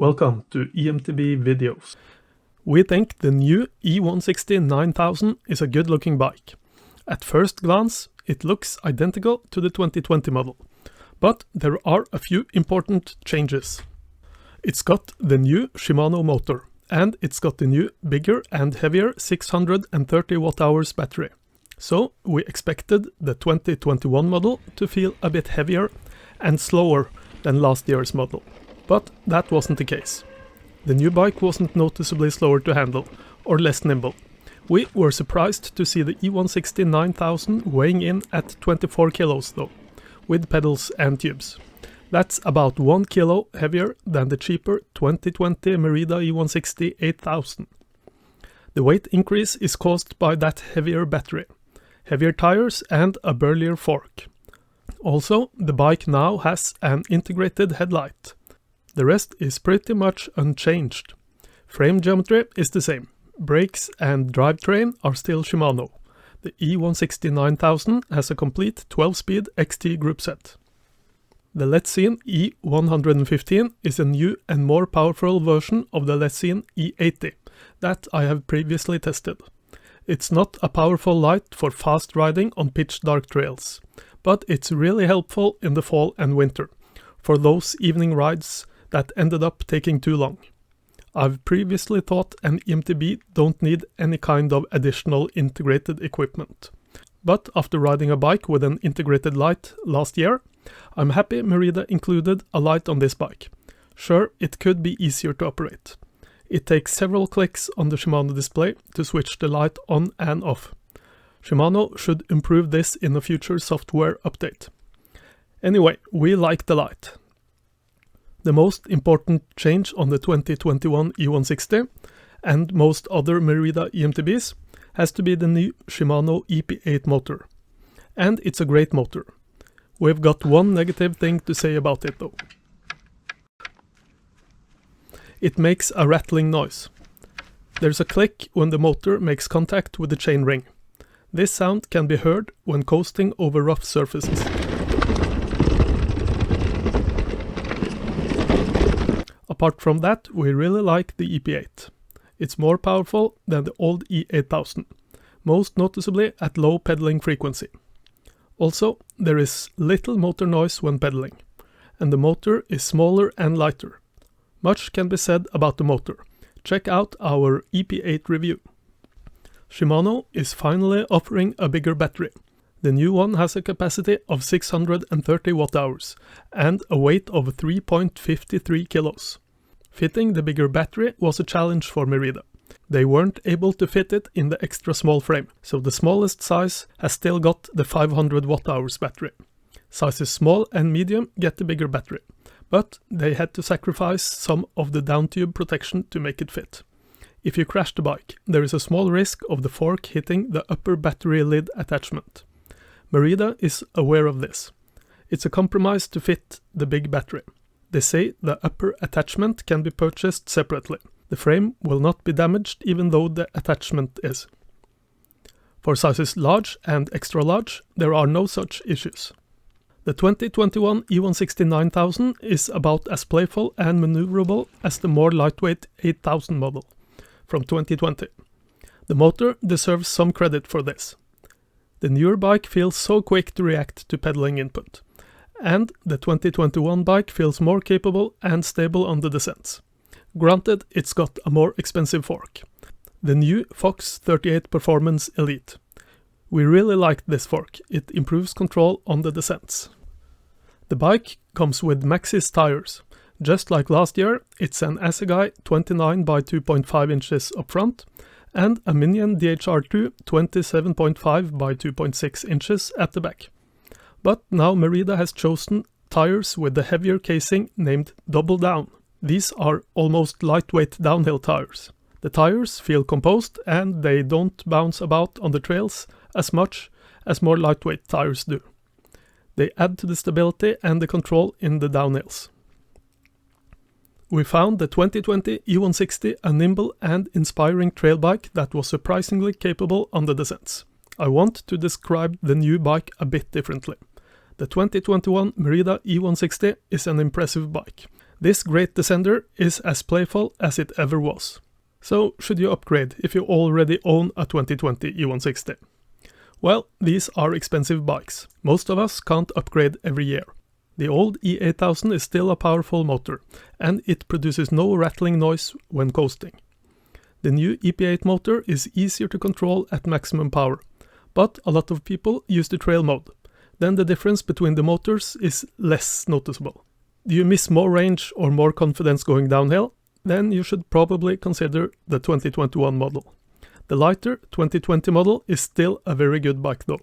Welcome to EMTB videos. We think the new eOne-Sixty 9000 is a good looking bike. At first glance, it looks identical to the 2020 model, but there are a few important changes. It's got the new Shimano motor, and it's got the new bigger and heavier 630 Wh battery. So we expected the 2021 model to feel a bit heavier and slower than last year's model. But that wasn't the case. The new bike wasn't noticeably slower to handle, or less nimble. We were surprised to see the eOne-Sixty 9000 weighing in at 24 kilos though, with pedals and tubes. That's about 1 kilo heavier than the cheaper 2020 Merida eOne-Sixty 8000. The weight increase is caused by that heavier battery, heavier tires and a burlier fork. Also, the bike now has an integrated headlight. The rest is pretty much unchanged. Frame geometry is the same. Brakes and drivetrain are still Shimano. The eOne-Sixty 9000 has a complete 12-speed XT group set. The Letzine E115 is a new and more powerful version of the Letzine E80 that I have previously tested. It's not a powerful light for fast riding on pitch-dark trails, but it's really helpful in the fall and winter, for those evening rides that ended up taking too long. I've previously thought an EMTB don't need any kind of additional integrated equipment. But after riding a bike with an integrated light last year, I'm happy Merida included a light on this bike. Sure, it could be easier to operate. It takes several clicks on the Shimano display to switch the light on and off. Shimano should improve this in a future software update. Anyway, we like the light. The most important change on the 2021 eOne-Sixty and most other Merida EMTBs has to be the new Shimano EP8 motor. And it's a great motor. We've got one negative thing to say about it though. It makes a rattling noise. There's a click when the motor makes contact with the chainring. This sound can be heard when coasting over rough surfaces. Apart from that, we really like the EP8. It's more powerful than the old E8000, most noticeably at low pedaling frequency. Also, there is little motor noise when pedaling, and the motor is smaller and lighter. Much can be said about the motor. Check out our EP8 review. Shimano is finally offering a bigger battery. The new one has a capacity of 630 Wh and a weight of 3.53 kilos. Fitting the bigger battery was a challenge for Merida. They weren't able to fit it in the extra small frame, so the smallest size has still got the 500 Wh battery. Sizes small and medium get the bigger battery, but they had to sacrifice some of the down tube protection to make it fit. If you crash the bike, there is a small risk of the fork hitting the upper battery lid attachment. Merida is aware of this. It's a compromise to fit the big battery. They say the upper attachment can be purchased separately. The frame will not be damaged even though the attachment is. For sizes large and extra large, there are no such issues. The 2021 eOne-Sixty 9000 is about as playful and maneuverable as the more lightweight 8000 model from 2020. The motor deserves some credit for this. The newer bike feels so quick to react to pedaling input, and the 2021 bike feels more capable and stable on the descents. Granted, it's got a more expensive fork. The new Fox 38 Performance Elite. We really liked this fork, it improves control on the descents. The bike comes with Maxxis tires. Just like last year, it's an Assegai 29 by 2.5 inches up front, and a Minion DHR2 27.5 by 2.6 inches at the back. But now Merida has chosen tires with the heavier casing named Double Down. These are almost lightweight downhill tires. The tires feel composed and they don't bounce about on the trails as much as more lightweight tires do. They add to the stability and the control in the downhills. We found the 2020 eOne-Sixty a nimble and inspiring trail bike that was surprisingly capable on the descents. I want to describe the new bike a bit differently. The 2021 Merida eOne-Sixty is an impressive bike. This great descender is as playful as it ever was. So, should you upgrade if you already own a 2020 eOne-Sixty? Well, these are expensive bikes. Most of us can't upgrade every year. The old E8000 is still a powerful motor, and it produces no rattling noise when coasting. The new EP8 motor is easier to control at maximum power, but a lot of people use the trail mode. Then the difference between the motors is less noticeable. Do you miss more range or more confidence going downhill? Then you should probably consider the 2021 model. The lighter 2020 model is still a very good bike though.